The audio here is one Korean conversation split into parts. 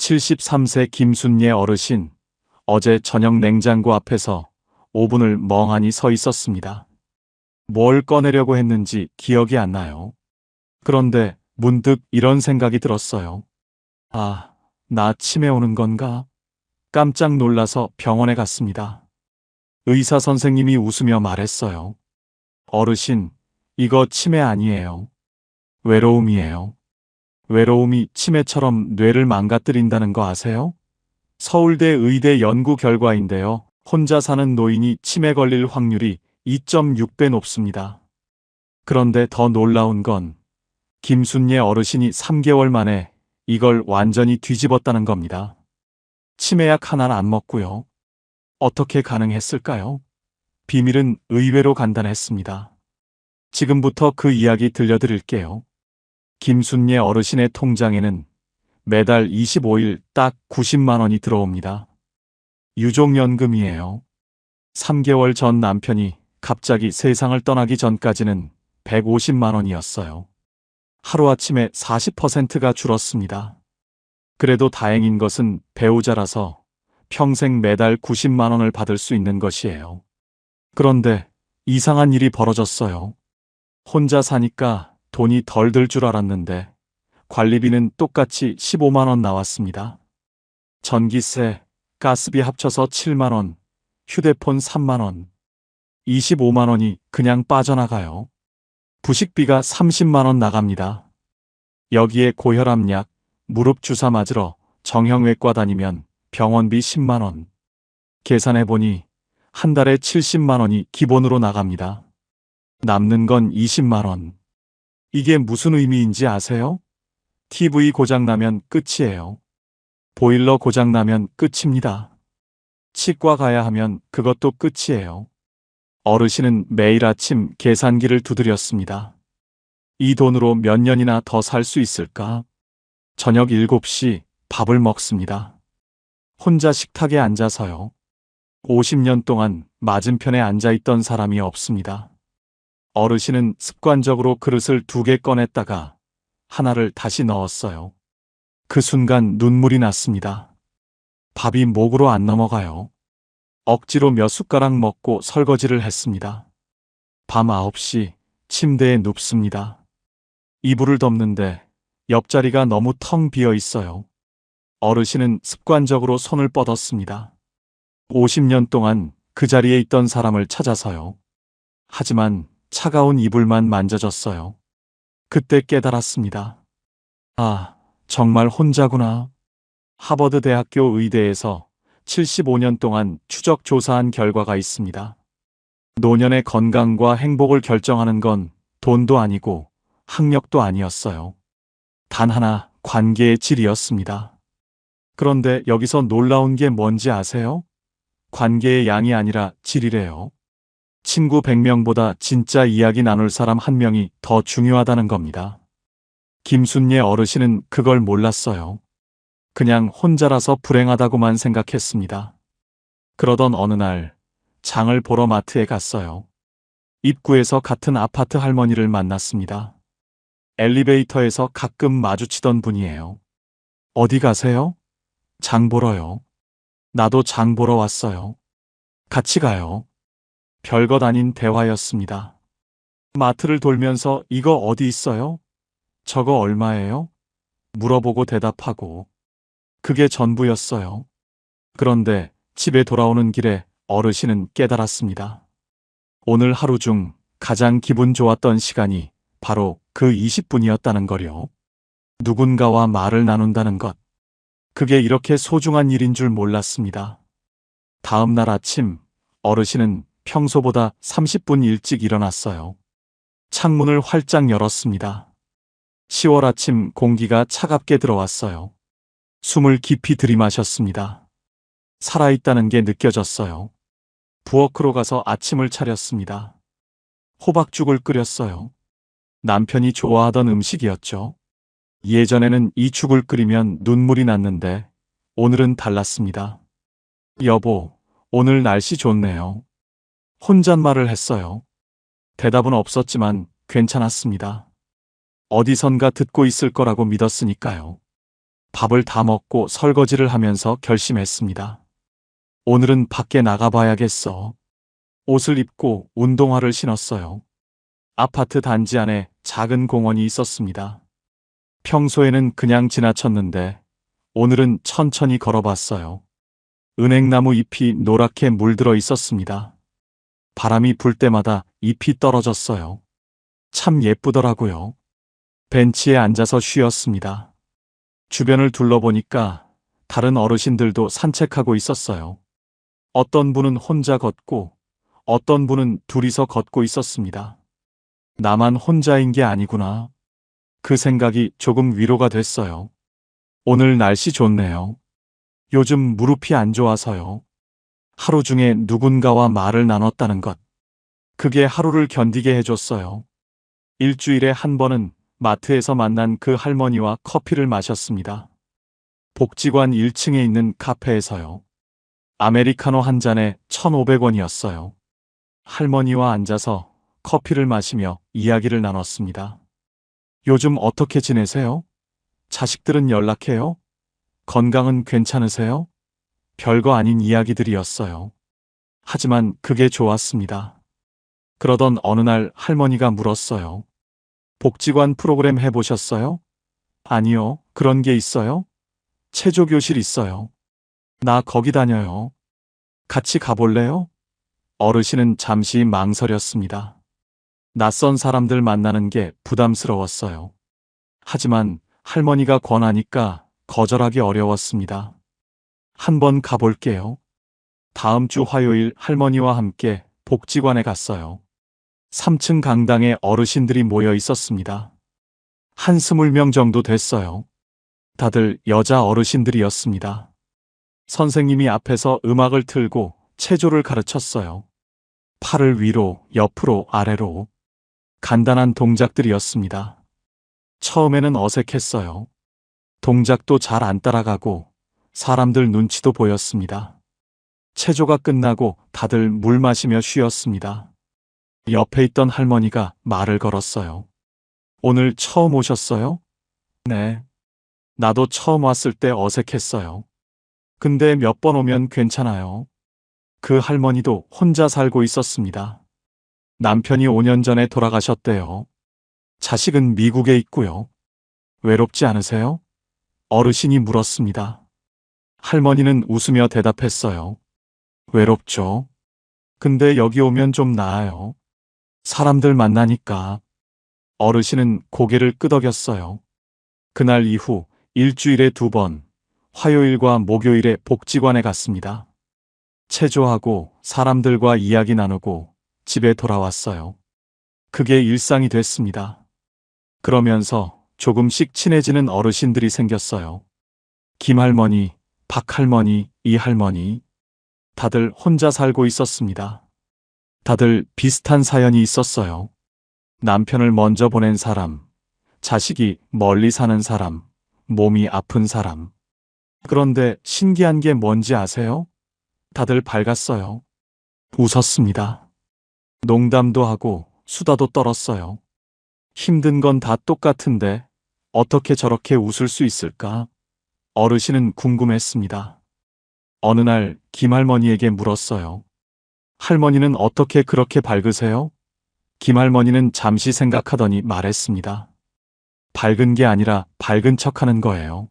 73세 김순예 어르신, 어제 저녁 냉장고 앞에서 5분을 멍하니 서 있었습니다. 뭘 꺼내려고 했는지 기억이 안 나요. 그런데 문득 이런 생각이 들었어요. 아, 나 치매 오는 건가? 깜짝 놀라서 병원에 갔습니다. 의사 선생님이 웃으며 말했어요. 어르신, 이거 치매 아니에요. 외로움이에요. 외로움이 치매처럼 뇌를 망가뜨린다는 거 아세요? 서울대 의대 연구 결과인데요. 혼자 사는 노인이 치매 걸릴 확률이 2.6배 높습니다. 그런데 더 놀라운 건 김순예 어르신이 3개월 만에 이걸 완전히 뒤집었다는 겁니다. 치매약 하나는 안 먹고요. 어떻게 가능했을까요? 비밀은 의외로 간단했습니다. 지금부터 그 이야기 들려드릴게요. 김순예 어르신의 통장에는 매달 25일 딱 90만 원이 들어옵니다. 유족연금이에요. 3개월 전 남편이 갑자기 세상을 떠나기 전까지는 150만 원이었어요. 하루아침에 40%가 줄었습니다. 그래도 다행인 것은 배우자라서 평생 매달 90만 원을 받을 수 있는 것이에요. 그런데 이상한 일이 벌어졌어요. 혼자 사니까 돈이 덜 들 줄 알았는데 관리비는 똑같이 15만 원 나왔습니다. 전기세, 가스비 합쳐서 7만 원, 휴대폰 3만 원, 25만 원이 그냥 빠져나가요. 부식비가 30만 원 나갑니다. 여기에 고혈압약, 무릎 주사 맞으러 정형외과 다니면 병원비 10만 원. 계산해보니 한 달에 70만 원이 기본으로 나갑니다. 남는 건 20만 원. 이게 무슨 의미인지 아세요? TV 고장나면 끝이에요. 보일러 고장나면 끝입니다. 치과 가야 하면 그것도 끝이에요. 어르신은 매일 아침 계산기를 두드렸습니다. 이 돈으로 몇 년이나 더 살 수 있을까? 저녁 7시 밥을 먹습니다. 혼자 식탁에 앉아서요. 50년 동안 맞은편에 앉아있던 사람이 없습니다. 어르신은 습관적으로 그릇을 2개 꺼냈다가 하나를 다시 넣었어요. 그 순간 눈물이 났습니다. 밥이 목으로 안 넘어가요. 억지로 몇 숟가락 먹고 설거지를 했습니다. 밤 9시 침대에 눕습니다. 이불을 덮는데 옆자리가 너무 텅 비어 있어요. 어르신은 습관적으로 손을 뻗었습니다. 50년 동안 그 자리에 있던 사람을 찾아서요. 하지만 차가운 이불만 만져졌어요. 그때 깨달았습니다. 아, 정말 혼자구나. 하버드 대학교 의대에서 75년 동안 추적 조사한 결과가 있습니다. 노년의 건강과 행복을 결정하는 건 돈도 아니고 학력도 아니었어요. 단 하나, 관계의 질이었습니다. 그런데 여기서 놀라운 게 뭔지 아세요? 관계의 양이 아니라 질이래요. 친구 100명보다 진짜 이야기 나눌 사람 1명이 더 중요하다는 겁니다. 김순예 어르신은 그걸 몰랐어요. 그냥 혼자라서 불행하다고만 생각했습니다. 그러던 어느 날 장을 보러 마트에 갔어요. 입구에서 같은 아파트 할머니를 만났습니다. 엘리베이터에서 가끔 마주치던 분이에요. 어디 가세요? 장 보러요. 나도 장 보러 왔어요. 같이 가요. 별것 아닌 대화였습니다. 마트를 돌면서 이거 어디 있어요? 저거 얼마예요? 물어보고 대답하고. 그게 전부였어요. 그런데 집에 돌아오는 길에 어르신은 깨달았습니다. 오늘 하루 중 가장 기분 좋았던 시간이 바로 그 20분이었다는 거요. 누군가와 말을 나눈다는 것. 그게 이렇게 소중한 일인 줄 몰랐습니다. 다음 날 아침 어르신은 평소보다 30분 일찍 일어났어요. 창문을 활짝 열었습니다. 10월 아침 공기가 차갑게 들어왔어요. 숨을 깊이 들이마셨습니다. 살아있다는 게 느껴졌어요. 부엌으로 가서 아침을 차렸습니다. 호박죽을 끓였어요. 남편이 좋아하던 음식이었죠. 예전에는 이 죽을 끓이면 눈물이 났는데 오늘은 달랐습니다. 여보, 오늘 날씨 좋네요. 혼잣말을 했어요. 대답은 없었지만 괜찮았습니다. 어디선가 듣고 있을 거라고 믿었으니까요. 밥을 다 먹고 설거지를 하면서 결심했습니다. 오늘은 밖에 나가봐야겠어. 옷을 입고 운동화를 신었어요. 아파트 단지 안에 작은 공원이 있었습니다. 평소에는 그냥 지나쳤는데 오늘은 천천히 걸어봤어요. 은행나무 잎이 노랗게 물들어 있었습니다. 바람이 불 때마다 잎이 떨어졌어요. 참 예쁘더라고요. 벤치에 앉아서 쉬었습니다. 주변을 둘러보니까 다른 어르신들도 산책하고 있었어요. 어떤 분은 혼자 걷고 어떤 분은 둘이서 걷고 있었습니다. 나만 혼자인 게 아니구나. 그 생각이 조금 위로가 됐어요. 오늘 날씨 좋네요. 요즘 무릎이 안 좋아서요. 하루 중에 누군가와 말을 나눴다는 것. 그게 하루를 견디게 해줬어요. 일주일에 한 번은 마트에서 만난 그 할머니와 커피를 마셨습니다. 복지관 1층에 있는 카페에서요. 아메리카노 한 잔에 1,500원이었어요. 할머니와 앉아서 커피를 마시며 이야기를 나눴습니다. 요즘 어떻게 지내세요? 자식들은 연락해요? 건강은 괜찮으세요? 별거 아닌 이야기들이었어요. 하지만 그게 좋았습니다. 그러던 어느 날 할머니가 물었어요. 복지관 프로그램 해보셨어요? 아니요, 그런 게 있어요? 체조교실 있어요. 나 거기 다녀요. 같이 가볼래요? 어르신은 잠시 망설였습니다. 낯선 사람들 만나는 게 부담스러웠어요. 하지만 할머니가 권하니까 거절하기 어려웠습니다. 한번 가볼게요. 다음 주 화요일 할머니와 함께 복지관에 갔어요. 3층 강당에 어르신들이 모여 있었습니다. 한 20명 정도 됐어요. 다들 여자 어르신들이었습니다. 선생님이 앞에서 음악을 틀고 체조를 가르쳤어요. 팔을 위로, 옆으로, 아래로. 간단한 동작들이었습니다. 처음에는 어색했어요. 동작도 잘 안 따라가고 사람들 눈치도 보였습니다. 체조가 끝나고 다들 물 마시며 쉬었습니다. 옆에 있던 할머니가 말을 걸었어요. 오늘 처음 오셨어요? 네. 나도 처음 왔을 때 어색했어요. 근데 몇 번 오면 괜찮아요. 그 할머니도 혼자 살고 있었습니다. 남편이 5년 전에 돌아가셨대요. 자식은 미국에 있고요. 외롭지 않으세요? 어르신이 물었습니다. 할머니는 웃으며 대답했어요. 외롭죠. 근데 여기 오면 좀 나아요. 사람들 만나니까. 어르신은 고개를 끄덕였어요. 그날 이후 일주일에 2번, 화요일과 목요일에 복지관에 갔습니다. 체조하고 사람들과 이야기 나누고 집에 돌아왔어요. 그게 일상이 됐습니다. 그러면서 조금씩 친해지는 어르신들이 생겼어요. 김할머니, 박할머니, 이할머니. 다들 혼자 살고 있었습니다. 다들 비슷한 사연이 있었어요. 남편을 먼저 보낸 사람, 자식이 멀리 사는 사람, 몸이 아픈 사람. 그런데 신기한 게 뭔지 아세요? 다들 밝았어요. 웃었습니다. 농담도 하고 수다도 떨었어요. 힘든 건 다 똑같은데 어떻게 저렇게 웃을 수 있을까? 어르신은 궁금했습니다. 어느 날 김할머니에게 물었어요. 할머니는 어떻게 그렇게 밝으세요? 김할머니는 잠시 생각하더니 말했습니다. 밝은 게 아니라 밝은 척하는 거예요.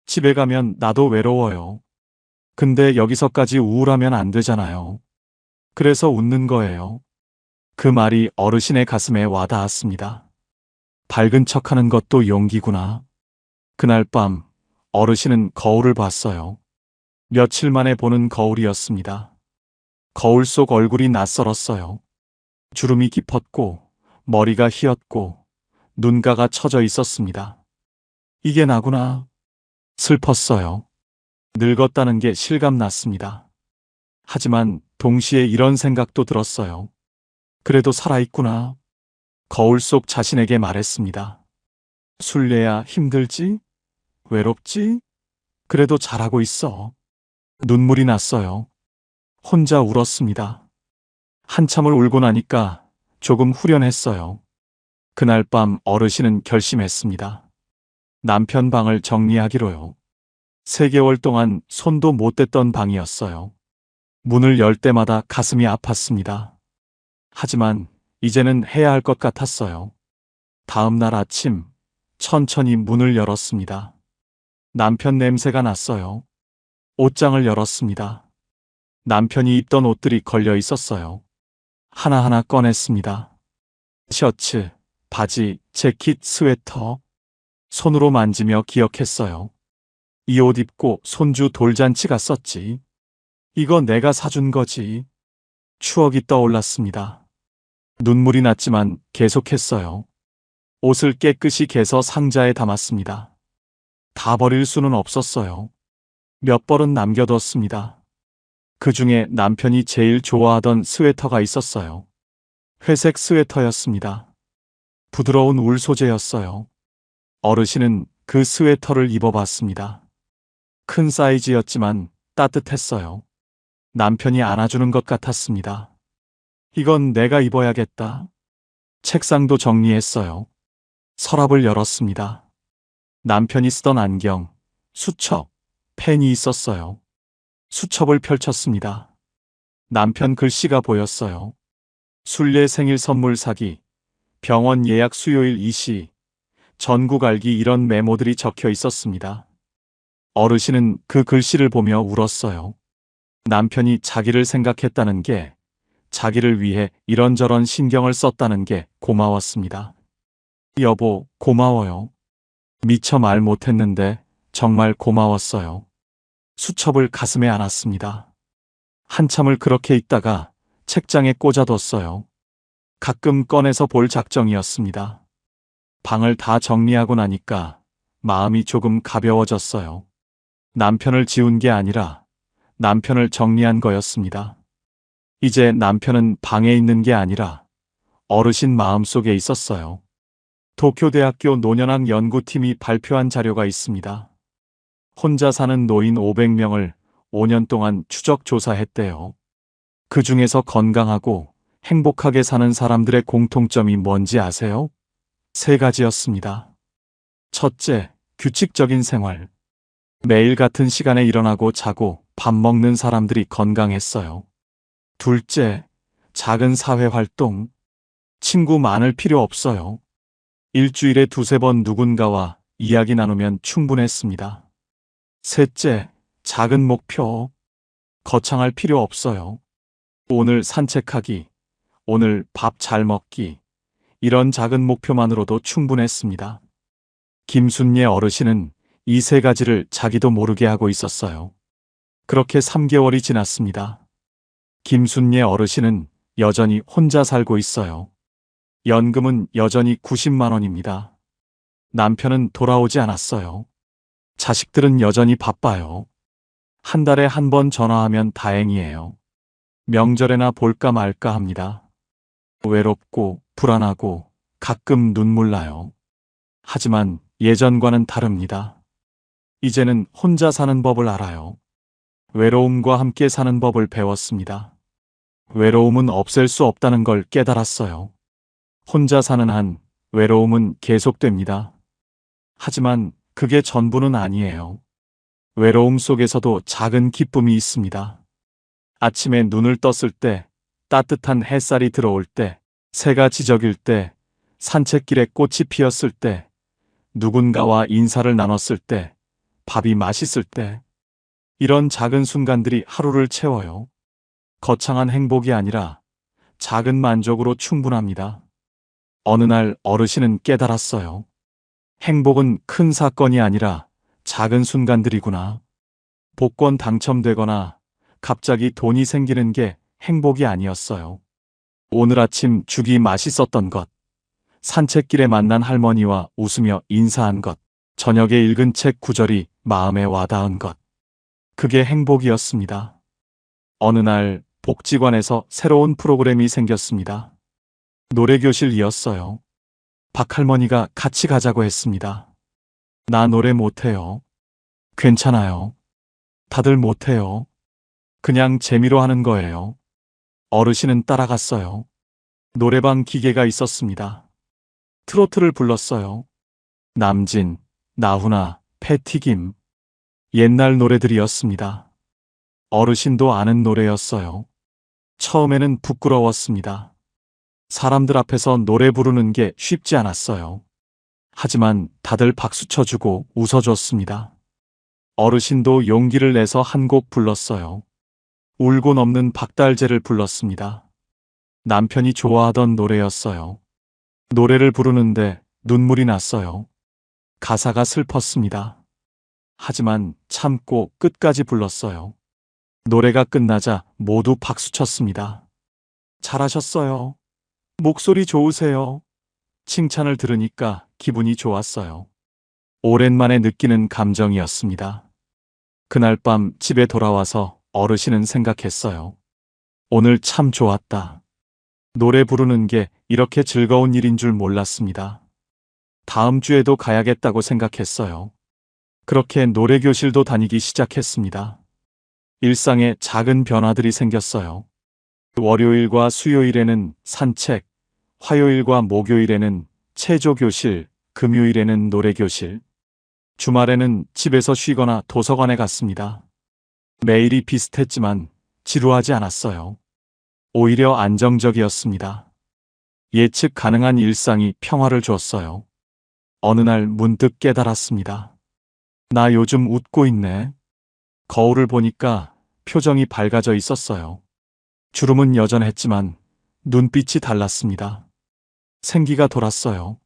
집에 가면 나도 외로워요. 근데 여기서까지 우울하면 안 되잖아요. 그래서 웃는 거예요. 그 말이 어르신의 가슴에 와닿았습니다. 밝은 척하는 것도 용기구나. 그날 밤 어르신은 거울을 봤어요. 며칠 만에 보는 거울이었습니다. 거울 속 얼굴이 낯설었어요. 주름이 깊었고 머리가 휘었고 눈가가 처져 있었습니다. 이게 나구나. 슬펐어요. 늙었다는 게 실감났습니다. 하지만 동시에 이런 생각도 들었어요. 그래도 살아있구나. 거울 속 자신에게 말했습니다. 술래야 힘들지? 외롭지? 그래도 잘하고 있어. 눈물이 났어요. 혼자 울었습니다. 한참을 울고 나니까 조금 후련했어요. 그날 밤 어르신은 결심했습니다. 남편 방을 정리하기로요. 3개월 동안 손도 못 댔던 방이었어요. 문을 열 때마다 가슴이 아팠습니다. 하지만 이제는 해야 할 것 같았어요. 다음 날 아침 천천히 문을 열었습니다. 남편 냄새가 났어요. 옷장을 열었습니다. 남편이 입던 옷들이 걸려 있었어요. 하나하나 꺼냈습니다. 셔츠, 바지, 재킷, 스웨터. 손으로 만지며 기억했어요. 이 옷 입고 손주 돌잔치 갔었지. 이거 내가 사준 거지. 추억이 떠올랐습니다. 눈물이 났지만 계속했어요. 옷을 깨끗이 개서 상자에 담았습니다. 다 버릴 수는 없었어요. 몇 벌은 남겨뒀습니다. 그 중에 남편이 제일 좋아하던 스웨터가 있었어요. 회색 스웨터였습니다. 부드러운 울 소재였어요. 어르신은 그 스웨터를 입어봤습니다. 큰 사이즈였지만 따뜻했어요. 남편이 안아주는 것 같았습니다. 이건 내가 입어야겠다. 책상도 정리했어요. 서랍을 열었습니다. 남편이 쓰던 안경, 수첩, 펜이 있었어요. 수첩을 펼쳤습니다. 남편 글씨가 보였어요. 순례 생일 선물 사기, 병원 예약 수요일 2시, 전국 알기 이런 메모들이 적혀 있었습니다. 어르신은 그 글씨를 보며 울었어요. 남편이 자기를 생각했다는 게, 자기를 위해 이런저런 신경을 썼다는 게 고마웠습니다. 여보, 고마워요. 미처 말 못했는데 정말 고마웠어요. 수첩을 가슴에 안았습니다. 한참을 그렇게 있다가 책장에 꽂아뒀어요. 가끔 꺼내서 볼 작정이었습니다. 방을 다 정리하고 나니까 마음이 조금 가벼워졌어요. 남편을 지운 게 아니라 남편을 정리한 거였습니다. 이제 남편은 방에 있는 게 아니라 어르신 마음속에 있었어요. 도쿄대학교 노년학 연구팀이 발표한 자료가 있습니다. 혼자 사는 노인 500명을 5년 동안 추적 조사했대요. 그 중에서 건강하고 행복하게 사는 사람들의 공통점이 뭔지 아세요? 3가지였습니다. 첫째, 규칙적인 생활. 매일 같은 시간에 일어나고 자고 밥 먹는 사람들이 건강했어요. 둘째, 작은 사회 활동. 친구 많을 필요 없어요. 일주일에 2~3번 누군가와 이야기 나누면 충분했습니다. 셋째, 작은 목표. 거창할 필요 없어요. 오늘 산책하기, 오늘 밥 잘 먹기, 이런 작은 목표만으로도 충분했습니다. 김순례 어르신은 이 3가지를 자기도 모르게 하고 있었어요. 그렇게 3개월이 지났습니다. 김순례 어르신은 여전히 혼자 살고 있어요. 연금은 여전히 90만 원입니다. 남편은 돌아오지 않았어요. 자식들은 여전히 바빠요. 한 달에 1번 전화하면 다행이에요. 명절에나 볼까 말까 합니다. 외롭고 불안하고 가끔 눈물 나요. 하지만 예전과는 다릅니다. 이제는 혼자 사는 법을 알아요. 외로움과 함께 사는 법을 배웠습니다. 외로움은 없앨 수 없다는 걸 깨달았어요. 혼자 사는 한 외로움은 계속됩니다. 하지만 그게 전부는 아니에요. 외로움 속에서도 작은 기쁨이 있습니다. 아침에 눈을 떴을 때, 따뜻한 햇살이 들어올 때, 새가 지저귀일 때, 산책길에 꽃이 피었을 때, 누군가와 인사를 나눴을 때, 밥이 맛있을 때, 이런 작은 순간들이 하루를 채워요. 거창한 행복이 아니라 작은 만족으로 충분합니다. 어느 날 어르신은 깨달았어요. 행복은 큰 사건이 아니라 작은 순간들이구나. 복권 당첨되거나 갑자기 돈이 생기는 게 행복이 아니었어요. 오늘 아침 죽이 맛있었던 것, 산책길에 만난 할머니와 웃으며 인사한 것, 저녁에 읽은 책 구절이 마음에 와닿은 것. 그게 행복이었습니다. 어느 날 복지관에서 새로운 프로그램이 생겼습니다. 노래교실이었어요. 박할머니가 같이 가자고 했습니다. 나 노래 못해요. 괜찮아요. 다들 못해요. 그냥 재미로 하는 거예요. 어르신은 따라갔어요. 노래방 기계가 있었습니다. 트로트를 불렀어요. 남진, 나훈아, 패튀김. 옛날 노래들이었습니다. 어르신도 아는 노래였어요. 처음에는 부끄러웠습니다. 사람들 앞에서 노래 부르는 게 쉽지 않았어요. 하지만 다들 박수 쳐주고 웃어줬습니다. 어르신도 용기를 내서 한 곡 불렀어요. 울고 넘는 박달재를 불렀습니다. 남편이 좋아하던 노래였어요. 노래를 부르는데 눈물이 났어요. 가사가 슬펐습니다. 하지만 참고 끝까지 불렀어요. 노래가 끝나자 모두 박수쳤습니다. 잘하셨어요. 목소리 좋으세요. 칭찬을 들으니까 기분이 좋았어요. 오랜만에 느끼는 감정이었습니다. 그날 밤 집에 돌아와서 어르신은 생각했어요. 오늘 참 좋았다. 노래 부르는 게 이렇게 즐거운 일인 줄 몰랐습니다. 다음 주에도 가야겠다고 생각했어요. 그렇게 노래교실도 다니기 시작했습니다. 일상에 작은 변화들이 생겼어요. 월요일과 수요일에는 산책, 화요일과 목요일에는 체조교실, 금요일에는 노래교실, 주말에는 집에서 쉬거나 도서관에 갔습니다. 매일이 비슷했지만 지루하지 않았어요. 오히려 안정적이었습니다. 예측 가능한 일상이 평화를 줬어요. 어느 날 문득 깨달았습니다. 나 요즘 웃고 있네. 거울을 보니까 표정이 밝아져 있었어요. 주름은 여전했지만 눈빛이 달랐습니다. 생기가 돌았어요.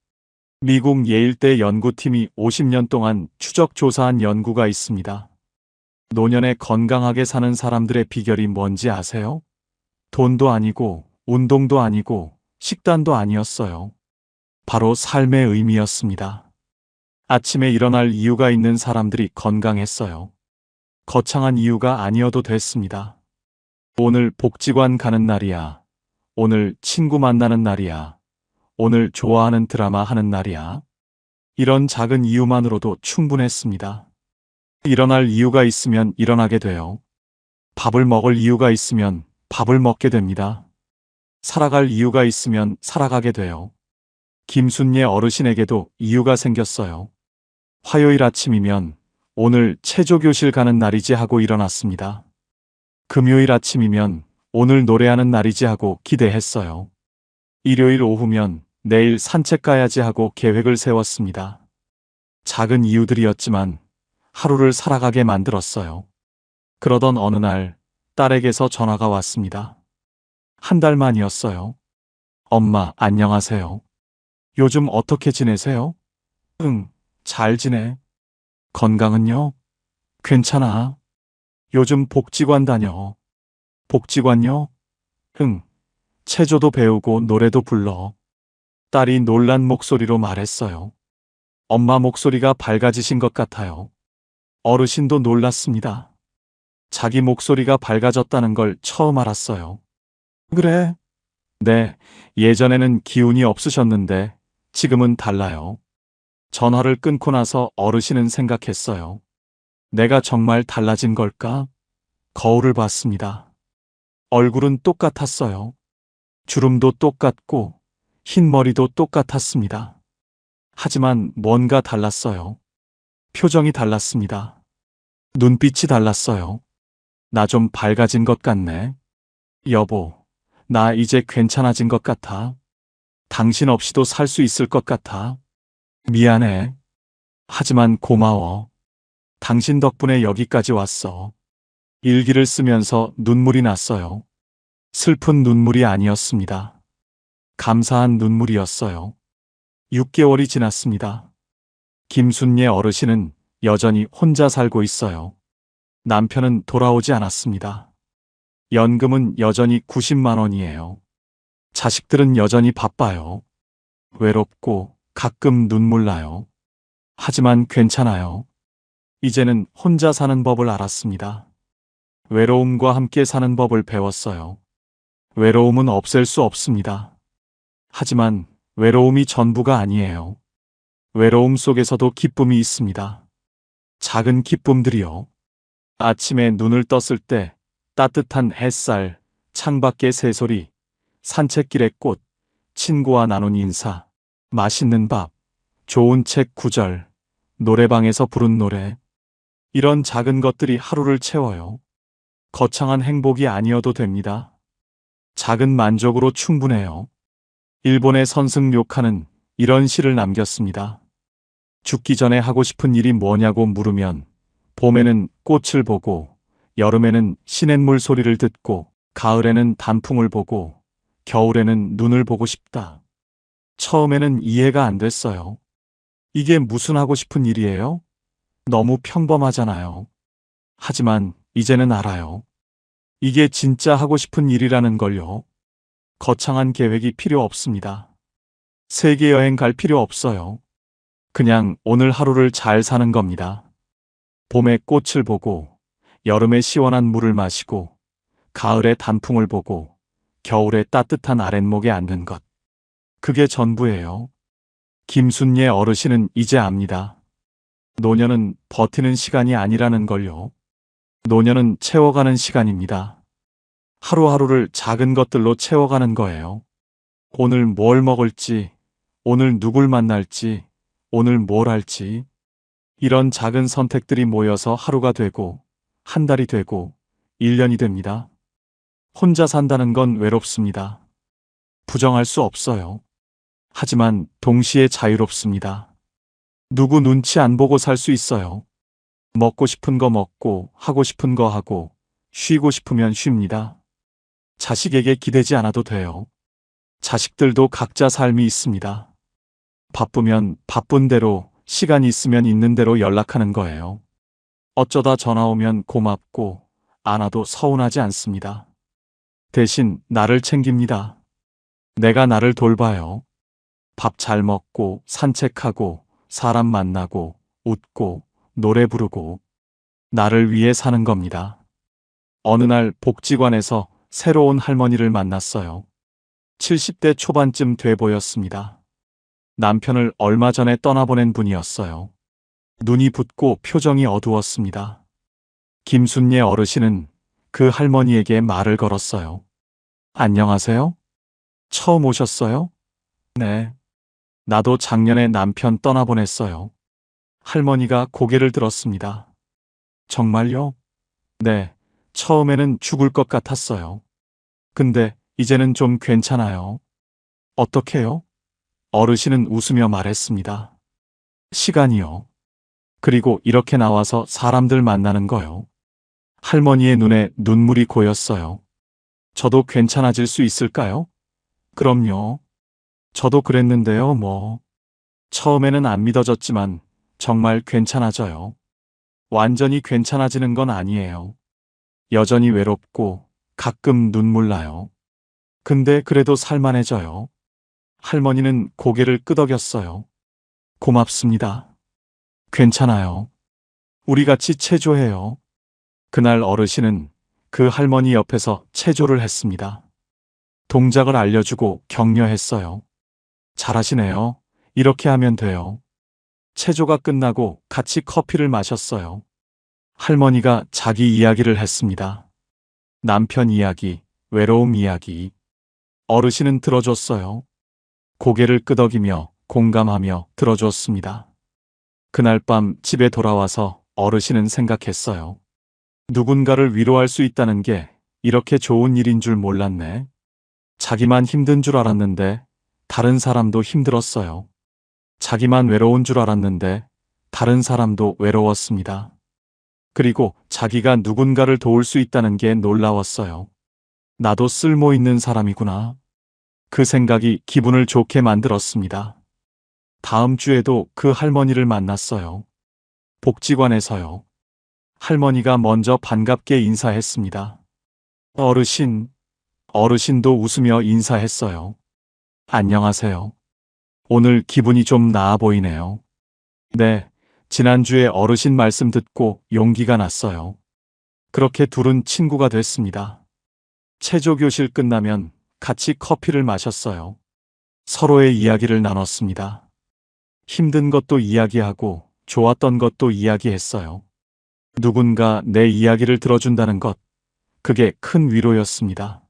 미국 예일대 연구팀이 50년 동안 추적 조사한 연구가 있습니다. 노년에 건강하게 사는 사람들의 비결이 뭔지 아세요? 돈도 아니고 운동도 아니고 식단도 아니었어요. 바로 삶의 의미였습니다. 아침에 일어날 이유가 있는 사람들이 건강했어요. 거창한 이유가 아니어도 됐습니다. 오늘 복지관 가는 날이야. 오늘 친구 만나는 날이야. 오늘 좋아하는 드라마 하는 날이야. 이런 작은 이유만으로도 충분했습니다. 일어날 이유가 있으면 일어나게 돼요. 밥을 먹을 이유가 있으면 밥을 먹게 됩니다. 살아갈 이유가 있으면 살아가게 돼요. 김순례 어르신에게도 이유가 생겼어요. 화요일 아침이면 오늘 체조교실 가는 날이지 하고 일어났습니다. 금요일 아침이면 오늘 노래하는 날이지 하고 기대했어요. 일요일 오후면 내일 산책 가야지 하고 계획을 세웠습니다. 작은 이유들이었지만 하루를 살아가게 만들었어요. 그러던 어느 날 딸에게서 전화가 왔습니다. 한 달 만이었어요. 엄마, 안녕하세요. 요즘 어떻게 지내세요? 응, 잘 지내. 건강은요? 괜찮아. 요즘 복지관 다녀. 복지관요? 응, 체조도 배우고 노래도 불러. 딸이 놀란 목소리로 말했어요. 엄마 목소리가 밝아지신 것 같아요. 어르신도 놀랐습니다. 자기 목소리가 밝아졌다는 걸 처음 알았어요. 그래? 네, 예전에는 기운이 없으셨는데 지금은 달라요. 전화를 끊고 나서 어르신은 생각했어요. 내가 정말 달라진 걸까? 거울을 봤습니다. 얼굴은 똑같았어요. 주름도 똑같고 흰 머리도 똑같았습니다. 하지만 뭔가 달랐어요. 표정이 달랐습니다. 눈빛이 달랐어요. 나 좀 밝아진 것 같네. 여보, 나 이제 괜찮아진 것 같아. 당신 없이도 살 수 있을 것 같아. 미안해. 하지만 고마워. 당신 덕분에 여기까지 왔어. 일기를 쓰면서 눈물이 났어요. 슬픈 눈물이 아니었습니다. 감사한 눈물이었어요. 6개월이 지났습니다. 김순례 어르신은 여전히 혼자 살고 있어요. 남편은 돌아오지 않았습니다. 연금은 여전히 90만 원이에요. 자식들은 여전히 바빠요. 외롭고 가끔 눈물 나요. 하지만 괜찮아요. 이제는 혼자 사는 법을 알았습니다. 외로움과 함께 사는 법을 배웠어요. 외로움은 없앨 수 없습니다. 하지만 외로움이 전부가 아니에요. 외로움 속에서도 기쁨이 있습니다. 작은 기쁨들이요. 아침에 눈을 떴을 때 따뜻한 햇살, 창밖의 새소리, 산책길의 꽃, 친구와 나눈 인사, 맛있는 밥, 좋은 책 9절, 노래방에서 부른 노래. 이런 작은 것들이 하루를 채워요. 거창한 행복이 아니어도 됩니다. 작은 만족으로 충분해요. 일본의 선승 료카는 이런 시를 남겼습니다. 죽기 전에 하고 싶은 일이 뭐냐고 물으면 봄에는 꽃을 보고 여름에는 시냇물 소리를 듣고 가을에는 단풍을 보고 겨울에는 눈을 보고 싶다. 처음에는 이해가 안 됐어요. 이게 무슨 하고 싶은 일이에요? 너무 평범하잖아요. 하지만 이제는 알아요. 이게 진짜 하고 싶은 일이라는 걸요. 거창한 계획이 필요 없습니다. 세계 여행 갈 필요 없어요. 그냥 오늘 하루를 잘 사는 겁니다. 봄에 꽃을 보고, 여름에 시원한 물을 마시고, 가을에 단풍을 보고, 겨울에 따뜻한 아랫목에 앉는 것. 그게 전부예요. 김순례 어르신은 이제 압니다. 노년은 버티는 시간이 아니라는 걸요. 노년은 채워가는 시간입니다. 하루하루를 작은 것들로 채워가는 거예요. 오늘 뭘 먹을지, 오늘 누굴 만날지, 오늘 뭘 할지. 이런 작은 선택들이 모여서 하루가 되고, 한 달이 되고, 1년이 됩니다. 혼자 산다는 건 외롭습니다. 부정할 수 없어요. 하지만 동시에 자유롭습니다. 누구 눈치 안 보고 살 수 있어요. 먹고 싶은 거 먹고, 하고 싶은 거 하고, 쉬고 싶으면 쉽니다. 자식에게 기대지 않아도 돼요. 자식들도 각자 삶이 있습니다. 바쁘면 바쁜 대로, 시간 있으면 있는 대로 연락하는 거예요. 어쩌다 전화 오면 고맙고, 안 와도 서운하지 않습니다. 대신 나를 챙깁니다. 내가 나를 돌봐요. 밥 잘 먹고, 산책하고, 사람 만나고, 웃고, 노래 부르고, 나를 위해 사는 겁니다. 어느 날 복지관에서 새로운 할머니를 만났어요. 70대 초반쯤 돼 보였습니다. 남편을 얼마 전에 떠나보낸 분이었어요. 눈이 붓고 표정이 어두웠습니다. 김순례 어르신은 그 할머니에게 말을 걸었어요. 안녕하세요? 처음 오셨어요? 네. 나도 작년에 남편 떠나보냈어요. 할머니가 고개를 들었습니다. 정말요? 네. 처음에는 죽을 것 같았어요. 근데 이제는 좀 괜찮아요. 어떻게요? 어르신은 웃으며 말했습니다. 시간이요. 그리고 이렇게 나와서 사람들 만나는 거요. 할머니의 눈에 눈물이 고였어요. 저도 괜찮아질 수 있을까요? 그럼요. 저도 그랬는데요, 뭐. 처음에는 안 믿어졌지만 정말 괜찮아져요. 완전히 괜찮아지는 건 아니에요. 여전히 외롭고 가끔 눈물 나요. 근데 그래도 살만해져요. 할머니는 고개를 끄덕였어요. 고맙습니다. 괜찮아요. 우리 같이 체조해요. 그날 어르신은 그 할머니 옆에서 체조를 했습니다. 동작을 알려주고 격려했어요. 잘하시네요. 이렇게 하면 돼요. 체조가 끝나고 같이 커피를 마셨어요. 할머니가 자기 이야기를 했습니다. 남편 이야기, 외로움 이야기. 어르신은 들어줬어요. 고개를 끄덕이며 공감하며 들어줬습니다. 그날 밤 집에 돌아와서 어르신은 생각했어요. 누군가를 위로할 수 있다는 게 이렇게 좋은 일인 줄 몰랐네. 자기만 힘든 줄 알았는데 다른 사람도 힘들었어요. 자기만 외로운 줄 알았는데 다른 사람도 외로웠습니다. 그리고 자기가 누군가를 도울 수 있다는 게 놀라웠어요. 나도 쓸모 있는 사람이구나. 그 생각이 기분을 좋게 만들었습니다. 다음 주에도 그 할머니를 만났어요. 복지관에서요. 할머니가 먼저 반갑게 인사했습니다. 어르신, 어르신도 웃으며 인사했어요. 안녕하세요. 오늘 기분이 좀 나아 보이네요. 네, 지난주에 어르신 말씀 듣고 용기가 났어요. 그렇게 둘은 친구가 됐습니다. 체조 교실 끝나면 같이 커피를 마셨어요. 서로의 이야기를 나눴습니다. 힘든 것도 이야기하고 좋았던 것도 이야기했어요. 누군가 내 이야기를 들어준다는 것, 그게 큰 위로였습니다.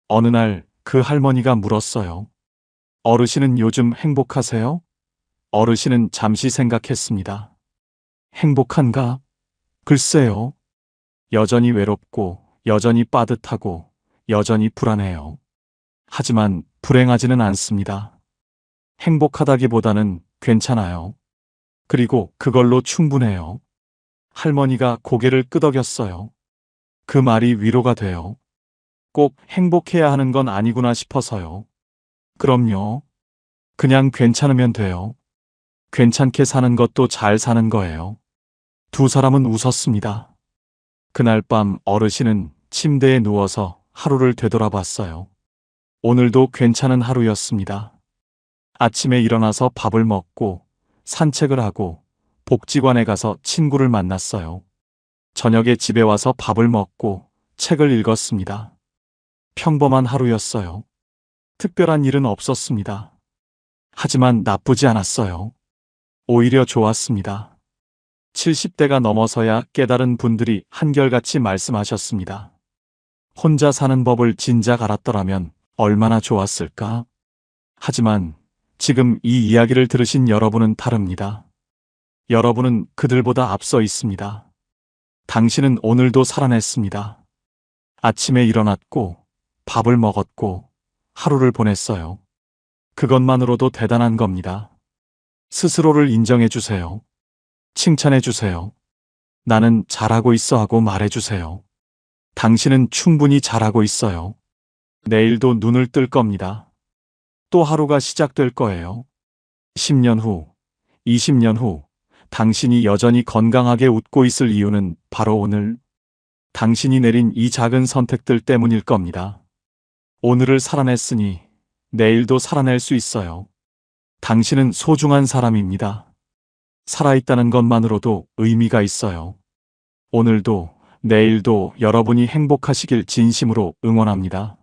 어느 날 그 할머니가 물었어요. 어르신은 요즘 행복하세요? 어르신은 잠시 생각했습니다. 행복한가? 글쎄요. 여전히 외롭고, 여전히 빠듯하고, 여전히 불안해요. 하지만 불행하지는 않습니다. 행복하다기보다는 괜찮아요. 그리고 그걸로 충분해요. 할머니가 고개를 끄덕였어요. 그 말이 위로가 돼요. 꼭 행복해야 하는 건 아니구나 싶어서요. 그럼요. 그냥 괜찮으면 돼요. 괜찮게 사는 것도 잘 사는 거예요. 두 사람은 웃었습니다. 그날 밤 어르신은 침대에 누워서 하루를 되돌아봤어요. 오늘도 괜찮은 하루였습니다. 아침에 일어나서 밥을 먹고 산책을 하고 복지관에 가서 친구를 만났어요. 저녁에 집에 와서 밥을 먹고 책을 읽었습니다. 평범한 하루였어요. 특별한 일은 없었습니다. 하지만 나쁘지 않았어요. 오히려 좋았습니다. 70대가 넘어서야 깨달은 분들이 한결같이 말씀하셨습니다. 혼자 사는 법을 진작 알았더라면 얼마나 좋았을까? 하지만 지금 이 이야기를 들으신 여러분은 다릅니다. 여러분은 그들보다 앞서 있습니다. 당신은 오늘도 살아냈습니다. 아침에 일어났고 밥을 먹었고 하루를 보냈어요. 그것만으로도 대단한 겁니다. 스스로를 인정해 주세요. 칭찬해 주세요. 나는 잘하고 있어 하고 말해 주세요. 당신은 충분히 잘하고 있어요. 내일도 눈을 뜰 겁니다. 또 하루가 시작될 거예요. 10년 후, 20년 후, 당신이 여전히 건강하게 웃고 있을 이유는 바로 오늘, 당신이 내린 이 작은 선택들 때문일 겁니다. 오늘을 살아냈으니 내일도 살아낼 수 있어요. 당신은 소중한 사람입니다. 살아있다는 것만으로도 의미가 있어요. 오늘도 내일도 여러분이 행복하시길 진심으로 응원합니다.